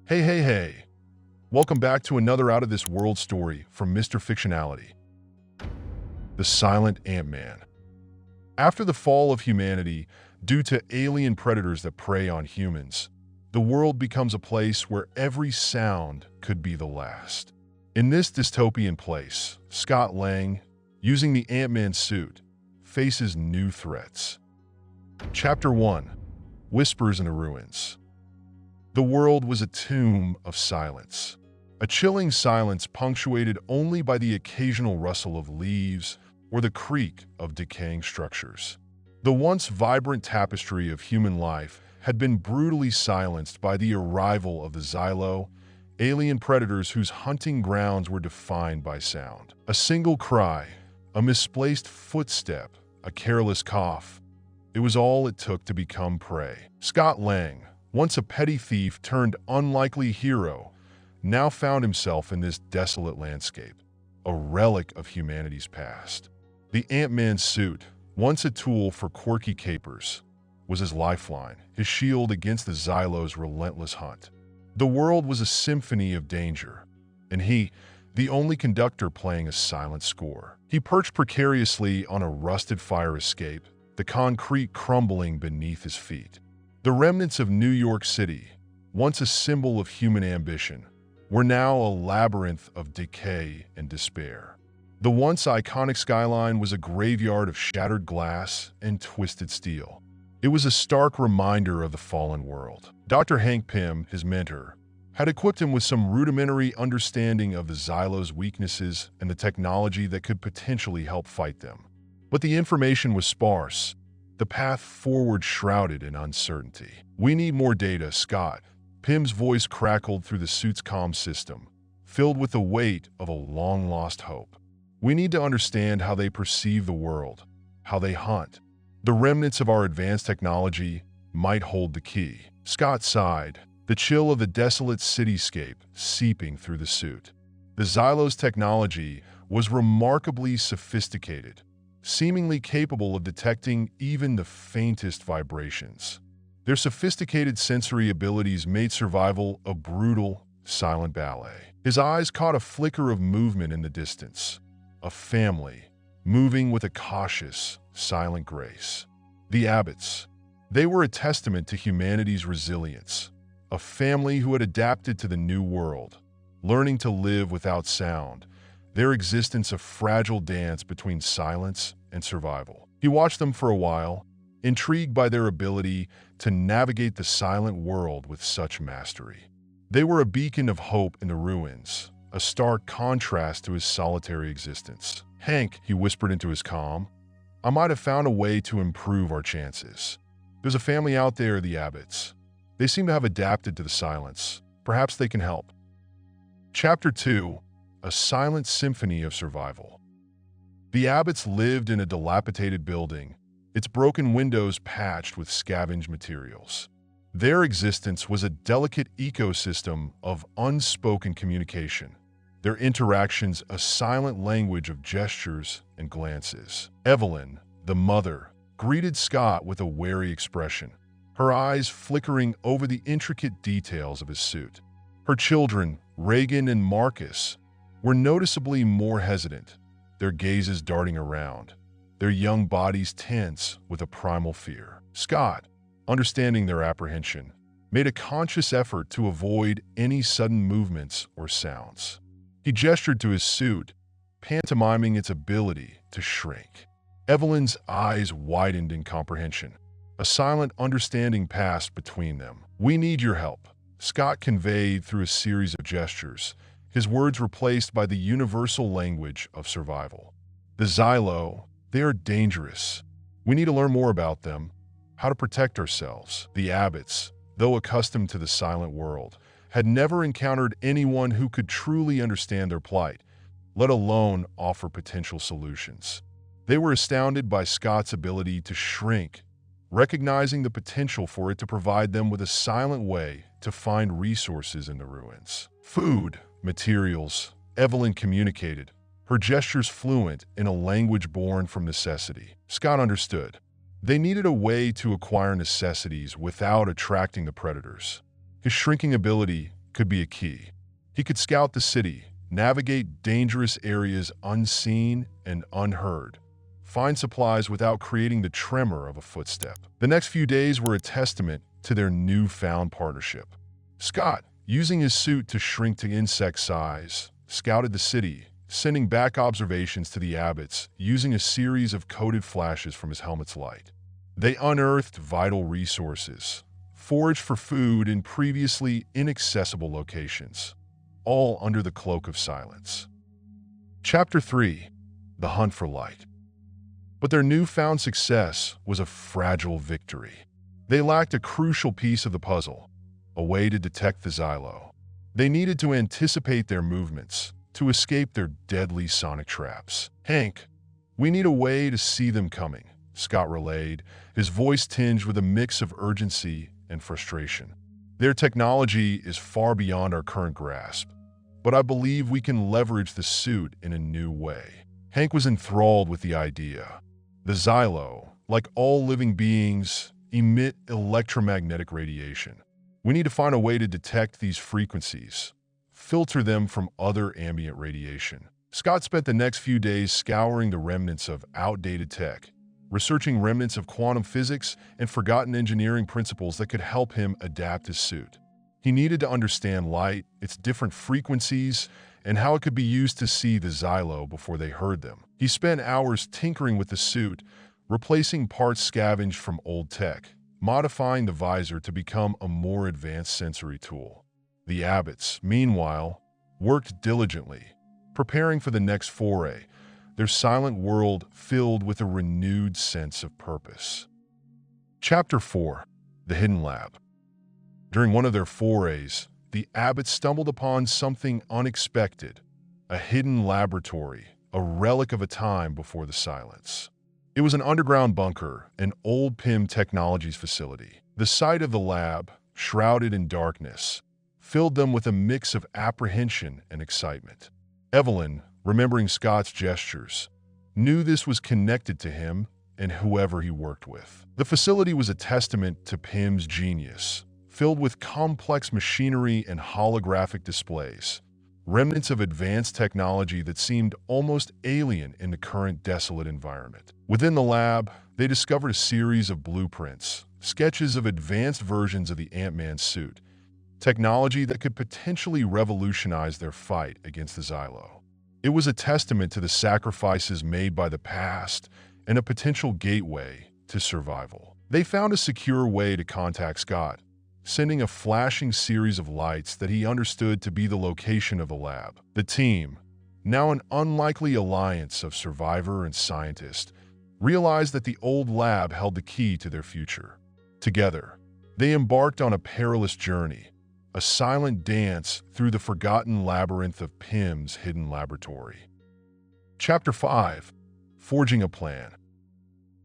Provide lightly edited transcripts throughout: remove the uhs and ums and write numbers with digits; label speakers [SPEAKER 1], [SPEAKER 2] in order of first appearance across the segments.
[SPEAKER 1] Hey. Welcome back to another Out of This World story from Mr. Fictionality. The Silent Ant-Man. After the fall of humanity, due to alien predators that prey on humans, the world becomes a place where every sound could be the last. In this dystopian place, Scott Lang, using the Ant-Man suit, faces new threats. Chapter 1: Whispers in the Ruins. The world was a tomb of silence. A chilling silence punctuated only by the occasional rustle of leaves or the creak of decaying structures. The once vibrant tapestry of human life had been brutally silenced by the arrival of the Xylo, alien predators whose hunting grounds were defined by sound. A single cry, a misplaced footstep, a careless cough. It was all it took to become prey. Scott Lang, once a petty thief turned unlikely hero, now found himself in this desolate landscape, a relic of humanity's past. The Ant-Man suit, once a tool for quirky capers, was his lifeline, his shield against the Xylo's relentless hunt. The world was a symphony of danger, and he, the only conductor, playing a silent score. He perched precariously on a rusted fire escape, the concrete crumbling beneath his feet. The remnants of New York City, once a symbol of human ambition, were now a labyrinth of decay and despair. The once iconic skyline was a graveyard of shattered glass and twisted steel. It was a stark reminder of the fallen world. Dr. Hank Pym, his mentor, had equipped him with some rudimentary understanding of the Xylo's weaknesses and the technology that could potentially help fight them. But the information was sparse, the path forward shrouded in uncertainty. "We need more data, Scott." Pym's voice crackled through the suit's comm system, filled with the weight of a long-lost hope. "We need to understand how they perceive the world, how they hunt. The remnants of our advanced technology might hold the key." Scott sighed, the chill of the desolate cityscape seeping through the suit. The Xylo's technology was remarkably sophisticated, seemingly capable of detecting even the faintest vibrations. Their sophisticated sensory abilities made survival a brutal, silent ballet. His eyes caught a flicker of movement in the distance. A family, moving with a cautious, silent grace. The Abbotts. They were a testament to humanity's resilience. A family who had adapted to the new world, learning to live without sound, their existence a fragile dance between silence and survival. He watched them for a while, intrigued by their ability to navigate the silent world with such mastery. They were a beacon of hope in the ruins, a stark contrast to his solitary existence. "Hank," he whispered into his comm, "I might have found a way to improve our chances. There's a family out there, the Abbotts. They seem to have adapted to the silence. Perhaps they can help." Chapter 2: A Silent Symphony of Survival. The Abbotts lived in a dilapidated building, its broken windows patched with scavenged materials. Their existence was a delicate ecosystem of unspoken communication, their interactions a silent language of gestures and glances. Evelyn, the mother, greeted Scott with a wary expression, her eyes flickering over the intricate details of his suit. Her children, Reagan and Marcus, were noticeably more hesitant, their gazes darting around, their young bodies tense with a primal fear. Scott, understanding their apprehension, made a conscious effort to avoid any sudden movements or sounds. He gestured to his suit, pantomiming its ability to shrink. Evelyn's eyes widened in comprehension. A silent understanding passed between them. "We need your help," Scott conveyed through a series of gestures, his words replaced by the universal language of survival. "The Xylo, they are dangerous. We need to learn more about them, how to protect ourselves." The Abbotts, though accustomed to the silent world, had never encountered anyone who could truly understand their plight, let alone offer potential solutions. They were astounded by Scott's ability to shrink, recognizing the potential for it to provide them with a silent way to find resources in the ruins. "Food, materials," Evelyn communicated, her gestures fluent in a language born from necessity. Scott understood. They needed a way to acquire necessities without attracting the predators. His shrinking ability, could be a key. He could scout the city, navigate dangerous areas unseen and unheard, find supplies without creating the tremor of a footstep. The next few days were a testament to their newfound partnership. Scott, using his suit to shrink to insect size, scouted the city, sending back observations to the Abbotts using a series of coded flashes from his helmet's light. They unearthed vital resources, foraged for food in previously inaccessible locations, all under the cloak of silence. Chapter 3: The Hunt for Light. But their newfound success was a fragile victory. They lacked a crucial piece of the puzzle, a way to detect the Xylo. They needed to anticipate their movements, to escape their deadly sonic traps. "Hank, we need a way to see them coming," Scott relayed, his voice tinged with a mix of urgency and frustration. "Their technology is far beyond our current grasp, but I believe we can leverage the suit in a new way." Hank was enthralled with the idea. The Xylo, like all living beings, emit electromagnetic radiation. We need to find a way to detect these frequencies, filter them from other ambient radiation. Scott spent the next few days scouring the remnants of outdated tech, researching remnants of quantum physics and forgotten engineering principles that could help him adapt his suit. He needed to understand light, its different frequencies, and how it could be used to see the Xylo before they heard them. He spent hours tinkering with the suit, replacing parts scavenged from old tech, modifying the visor to become a more advanced sensory tool. The Abbotts, meanwhile, worked diligently, preparing for the next foray, their silent world filled with a renewed sense of purpose. Chapter 4: The Hidden Lab. During one of their forays, the Abbotts stumbled upon something unexpected, a hidden laboratory, a relic of a time before the silence. It was an underground bunker, an old PIM Technologies facility. The sight of the lab, shrouded in darkness, filled them with a mix of apprehension and excitement. Evelyn, remembering Scott's gestures, knew this was connected to him and whoever he worked with. The facility was a testament to PIM's genius, filled with complex machinery and holographic displays, remnants of advanced technology that seemed almost alien in the current desolate environment. Within the lab, they discovered a series of blueprints, sketches of advanced versions of the Ant-Man suit, technology that could potentially revolutionize their fight against the Xylo. It was a testament to the sacrifices made by the past and a potential gateway to survival. They found a secure way to contact Scott, sending a flashing series of lights that he understood to be the location of the lab. The team, now an unlikely alliance of survivor and scientist, realized that the old lab held the key to their future. Together, they embarked on a perilous journey, a silent dance through the forgotten labyrinth of PIM's hidden laboratory. Chapter 5: Forging a Plan.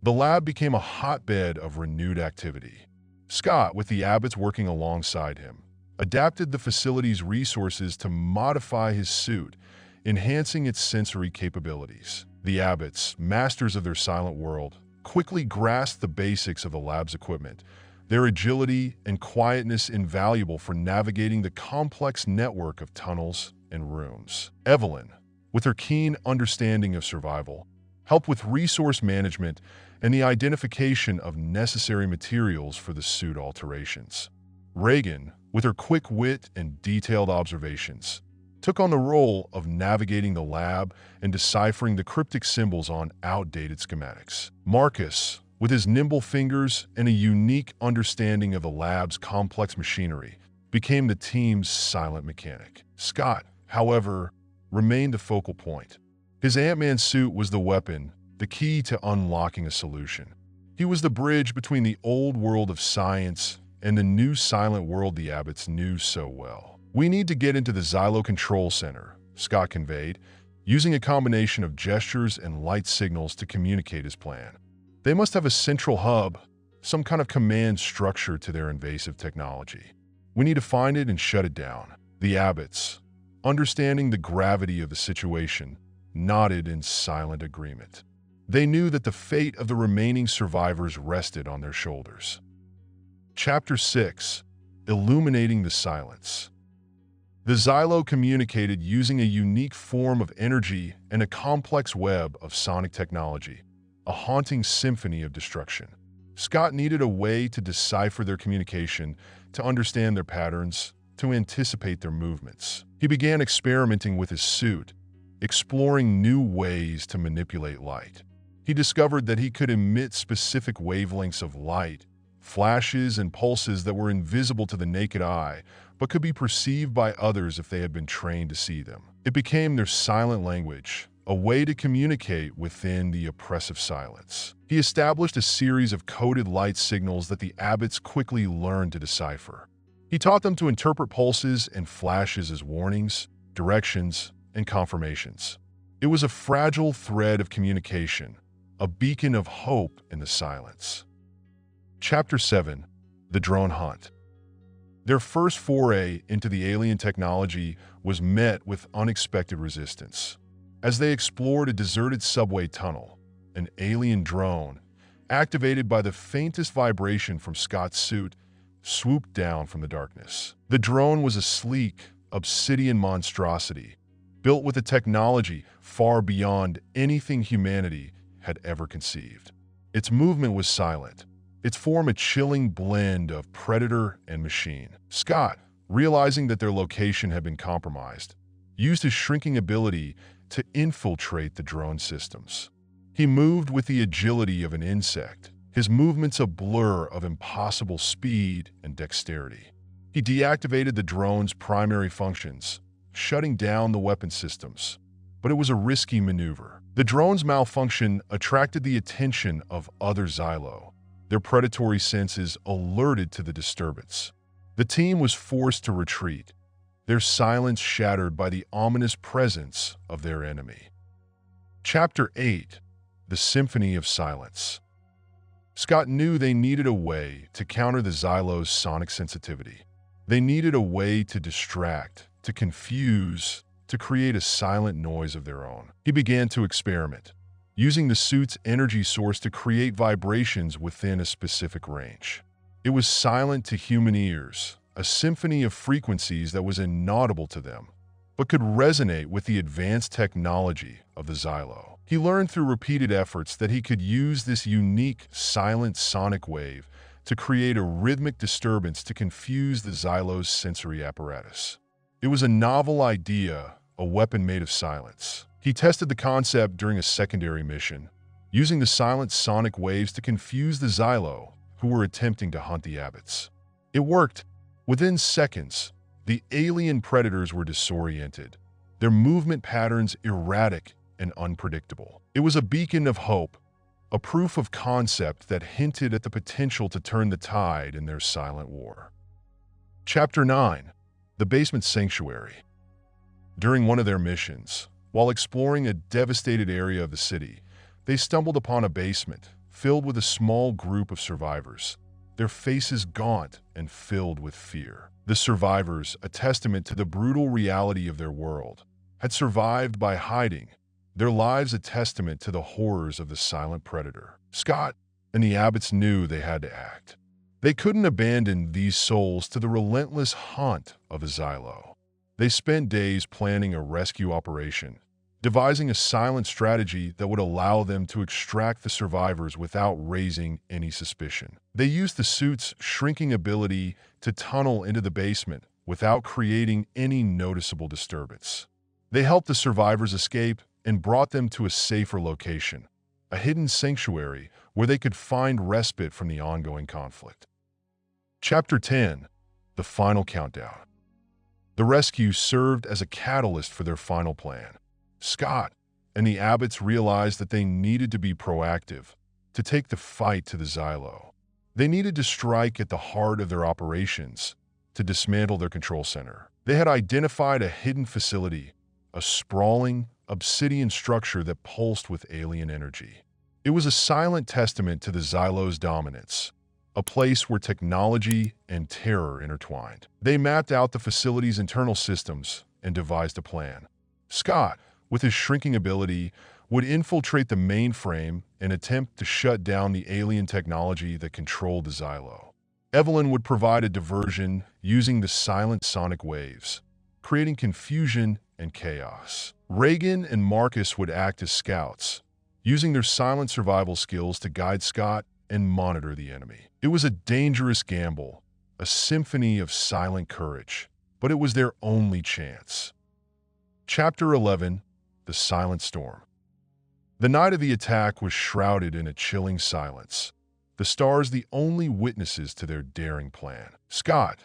[SPEAKER 1] The lab became a hotbed of renewed activity. Scott, with the Abbotts working alongside him, adapted the facility's resources to modify his suit, enhancing its sensory capabilities. The Abbotts, masters of their silent world, quickly grasped the basics of the lab's equipment, their agility and quietness invaluable for navigating the complex network of tunnels and rooms. Evelyn, with her keen understanding of survival, helped with resource management and the identification of necessary materials for the suit alterations. Reagan, with her quick wit and detailed observations, took on the role of navigating the lab and deciphering the cryptic symbols on outdated schematics. Marcus, with his nimble fingers and a unique understanding of the lab's complex machinery, became the team's silent mechanic. Scott, however, remained the focal point. His Ant-Man suit was the weapon, the key to unlocking a solution. He was the bridge between the old world of science and the new silent world the Abbotts knew so well. "We need to get into the Xylo Control Center," Scott conveyed, using a combination of gestures and light signals to communicate his plan. They must have a central hub, some kind of command structure to their invasive technology. We need to find it and shut it down. The Abbotts, understanding the gravity of the situation, nodded in silent agreement. They knew that the fate of the remaining survivors rested on their shoulders. Chapter 6: Illuminating the Silence. The Xylo communicated using a unique form of energy and a complex web of sonic technology, a haunting symphony of destruction. Scott needed a way to decipher their communication, to understand their patterns, to anticipate their movements. He began experimenting with his suit, exploring new ways to manipulate light. He discovered that he could emit specific wavelengths of light, flashes and pulses that were invisible to the naked eye, but could be perceived by others if they had been trained to see them. It became their silent language, a way to communicate within the oppressive silence. He established a series of coded light signals that the abbots quickly learned to decipher. He taught them to interpret pulses and flashes as warnings, directions, and confirmations. It was a fragile thread of communication, a beacon of hope in the silence. Chapter 7. The Drone Hunt. Their first foray into the alien technology was met with unexpected resistance. As they explored a deserted subway tunnel, an alien drone, activated by the faintest vibration from Scott's suit, swooped down from the darkness. The drone was a sleek, obsidian monstrosity, built with a technology far beyond anything humanity had ever conceived. Its movement was silent, its form a chilling blend of predator and machine. Scott, realizing that their location had been compromised, used his shrinking ability to infiltrate the drone systems. He moved with the agility of an insect, his movements a blur of impossible speed and dexterity. He deactivated the drone's primary functions, shutting down the weapon systems. But it was a risky maneuver. The drone's malfunction attracted the attention of other Xylo, their predatory senses alerted to the disturbance. The team was forced to retreat, their silence shattered by the ominous presence of their enemy. Chapter 8. The Symphony of Silence. Scott knew they needed a way to counter the Xylo's sonic sensitivity. They needed a way to distract, to confuse, to create a silent noise of their own. He began to experiment, using the suit's energy source to create vibrations within a specific range. It was silent to human ears, a symphony of frequencies that was inaudible to them, but could resonate with the advanced technology of the Xylo. He learned through repeated efforts that he could use this unique, silent sonic wave to create a rhythmic disturbance to confuse the Xylo's sensory apparatus. It was a novel idea, a weapon made of silence. He tested the concept during a secondary mission, using the silent sonic waves to confuse the Xylo who were attempting to hunt the abbots. It worked. Within seconds, the alien predators were disoriented, their movement patterns erratic and unpredictable. It was a beacon of hope, a proof of concept that hinted at the potential to turn the tide in their silent war. Chapter 9. The Basement Sanctuary. During one of their missions, while exploring a devastated area of the city, they stumbled upon a basement filled with a small group of survivors, their faces gaunt and filled with fear. The survivors, a testament to the brutal reality of their world, had survived by hiding, their lives a testament to the horrors of the silent predator. Scott and the abbots knew they had to act. They couldn't abandon these souls to the relentless hunt of the Xylo. They spent days planning a rescue operation, devising a silent strategy that would allow them to extract the survivors without raising any suspicion. They used the suit's shrinking ability to tunnel into the basement without creating any noticeable disturbance. They helped the survivors escape and brought them to a safer location, a hidden sanctuary where they could find respite from the ongoing conflict. Chapter 10. The Final Countdown. The rescue served as a catalyst for their final plan. Scott and the abbots realized that they needed to be proactive, to take the fight to the Xylo. They needed to strike at the heart of their operations, to dismantle their control center. They had identified a hidden facility, a sprawling, obsidian structure that pulsed with alien energy. It was a silent testament to the Xylo's dominance, a place where technology and terror intertwined. They mapped out the facility's internal systems and devised a plan. Scott, with his shrinking ability, would infiltrate the mainframe and attempt to shut down the alien technology that controlled the Xylo. Evelyn would provide a diversion using the silent sonic waves, creating confusion and chaos. Reagan and Marcus would act as scouts, using their silent survival skills to guide Scott and monitor the enemy. It was a dangerous gamble, a symphony of silent courage, but it was their only chance. Chapter 11: The Silent Storm. The night of the attack was shrouded in a chilling silence, the stars the only witnesses to their daring plan. Scott,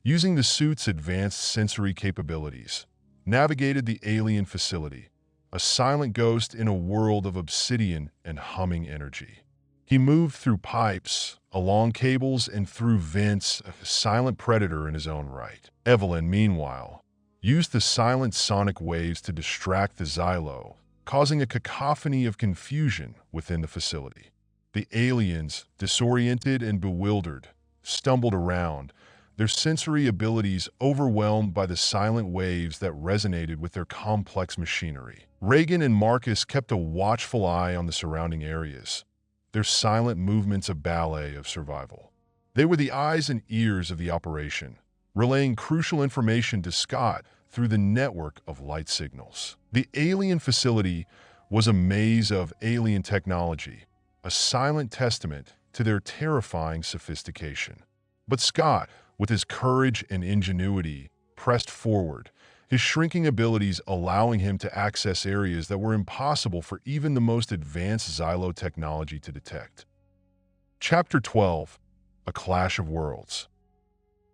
[SPEAKER 1] using the suit's advanced sensory capabilities, navigated the alien facility, a silent ghost in a world of obsidian and humming energy. He moved through pipes, along cables, and through vents, a silent predator in his own right. Evelyn, meanwhile, used the silent sonic waves to distract the Xylo, causing a cacophony of confusion within the facility. The aliens, disoriented and bewildered, stumbled around, their sensory abilities overwhelmed by the silent waves that resonated with their complex machinery. Reagan and Marcus kept a watchful eye on the surrounding areas, their silent movements a ballet of survival. They were the eyes and ears of the operation, relaying crucial information to Scott through the network of light signals. The alien facility was a maze of alien technology, a silent testament to their terrifying sophistication. But Scott, with his courage and ingenuity, pressed forward, his shrinking abilities allowing him to access areas that were impossible for even the most advanced Xylo technology to detect. Chapter 12: A Clash of Worlds.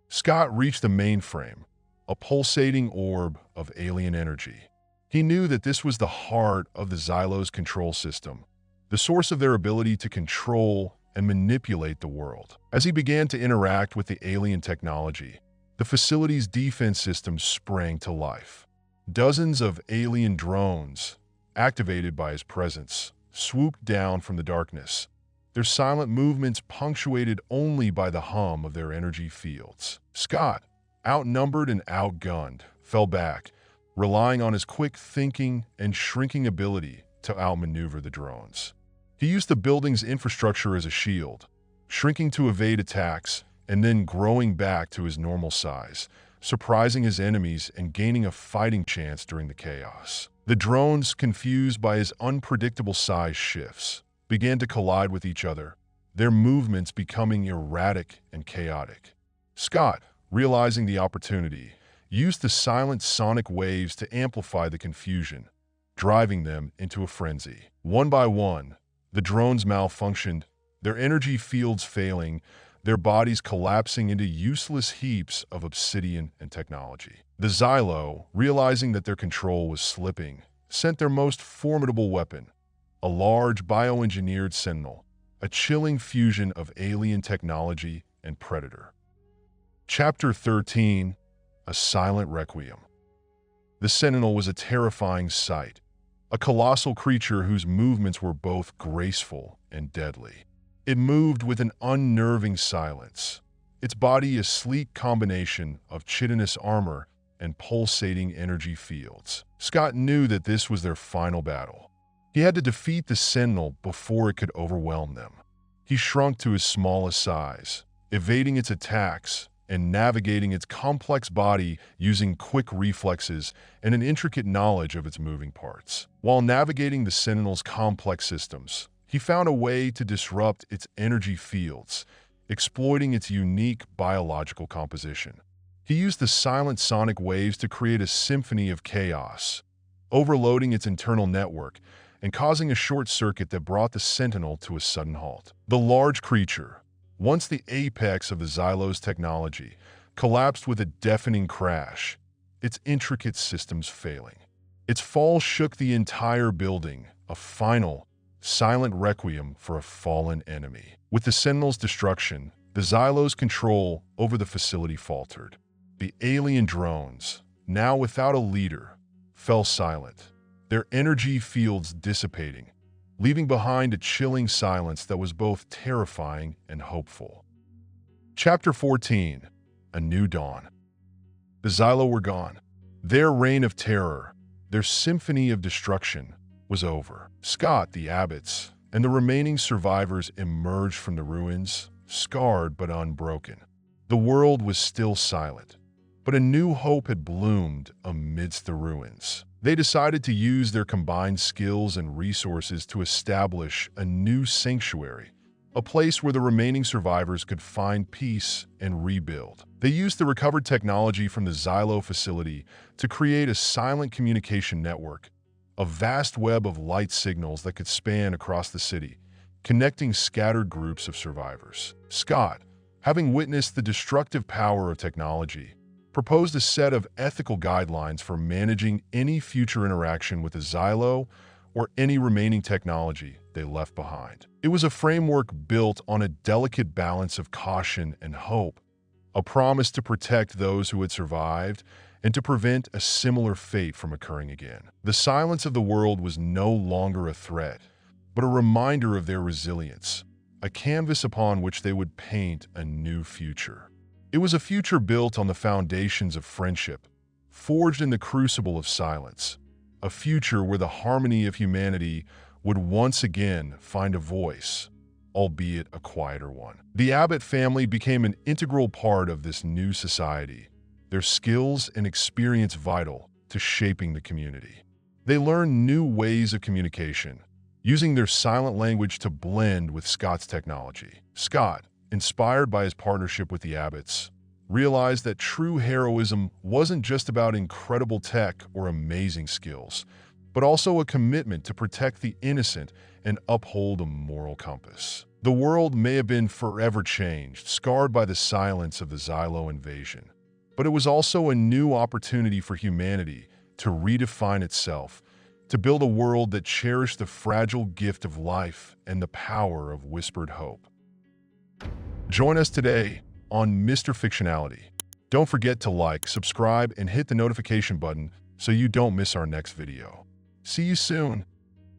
[SPEAKER 1] Scott reached the mainframe, a pulsating orb of alien energy. He knew that this was the heart of the Xylo's control system, the source of their ability to control and manipulate the world. As he began to interact with the alien technology, the facility's defense systems sprang to life. Dozens of alien drones, activated by his presence, swooped down from the darkness, their silent movements punctuated only by the hum of their energy fields. Scott, outnumbered and outgunned, fell back, relying on his quick thinking and shrinking ability to outmaneuver the drones. He used the building's infrastructure as a shield, shrinking to evade attacks and then growing back to his normal size, surprising his enemies and gaining a fighting chance during the chaos. The drones, confused by his unpredictable size shifts, began to collide with each other, their movements becoming erratic and chaotic. Scott, realizing the opportunity, used the silent sonic waves to amplify the confusion, driving them into a frenzy. One by one, the drones malfunctioned, their energy fields failing, their bodies collapsing into useless heaps of obsidian and technology. The Xylo, realizing that their control was slipping, sent their most formidable weapon, a large bioengineered sentinel, a chilling fusion of alien technology and predator. Chapter 13: A Silent Requiem. The sentinel was a terrifying sight, a colossal creature whose movements were both graceful and deadly. It moved with an unnerving silence, its body a sleek combination of chitinous armor and pulsating energy fields. Scott knew that this was their final battle. He had to defeat the sentinel before it could overwhelm them. He shrunk to his smallest size, evading its attacks and navigating its complex body using quick reflexes and an intricate knowledge of its moving parts. While navigating the sentinel's complex systems, he found a way to disrupt its energy fields, exploiting its unique biological composition. He used the silent sonic waves to create a symphony of chaos, overloading its internal network and causing a short circuit that brought the sentinel to a sudden halt. The large creature, once the apex of the Xylo's technology, collapsed with a deafening crash, its intricate systems failing. Its fall shook the entire building, a final, silent requiem for a fallen enemy. With the sentinel's destruction, the Xylo's control over the facility faltered. The alien drones, now without a leader, fell silent, their energy fields dissipating, leaving behind a chilling silence that was both terrifying and hopeful. Chapter 14: A New Dawn. The Xylo were gone. Their reign of terror, their symphony of destruction, was over. Scott, the abbots, and the remaining survivors emerged from the ruins, scarred but unbroken. The world was still silent, But a new hope had bloomed amidst the ruins. They decided to use their combined skills and resources to establish a new sanctuary, a place where the remaining survivors could find peace and rebuild. They used the recovered technology from the Xylo facility to create a silent communication network, a vast web of light signals that could span across the city, connecting scattered groups of survivors. Scott, having witnessed the destructive power of technology, proposed a set of ethical guidelines for managing any future interaction with the Xylo or any remaining technology they left behind. It was a framework built on a delicate balance of caution and hope, a promise to protect those who had survived and to prevent a similar fate from occurring again. The silence of the world was no longer a threat, but a reminder of their resilience, a canvas upon which they would paint a new future. It was a future built on the foundations of friendship, forged in the crucible of silence, a future where the harmony of humanity would once again find a voice, albeit a quieter one. The Abbott family became an integral part of this new society, their skills and experience vital to shaping the community. They learned new ways of communication, using their silent language to blend with Scott's technology. Scott, inspired by his partnership with the Abbotts, realized that true heroism wasn't just about incredible tech or amazing skills, but also a commitment to protect the innocent and uphold a moral compass. The world may have been forever changed, scarred by the silence of the Xylo invasion, but it was also a new opportunity for humanity to redefine itself, to build a world that cherished the fragile gift of life and the power of whispered hope. Join us today on Mr. Fictionality. Don't forget to like, subscribe, and hit the notification button so you don't miss our next video. See you soon.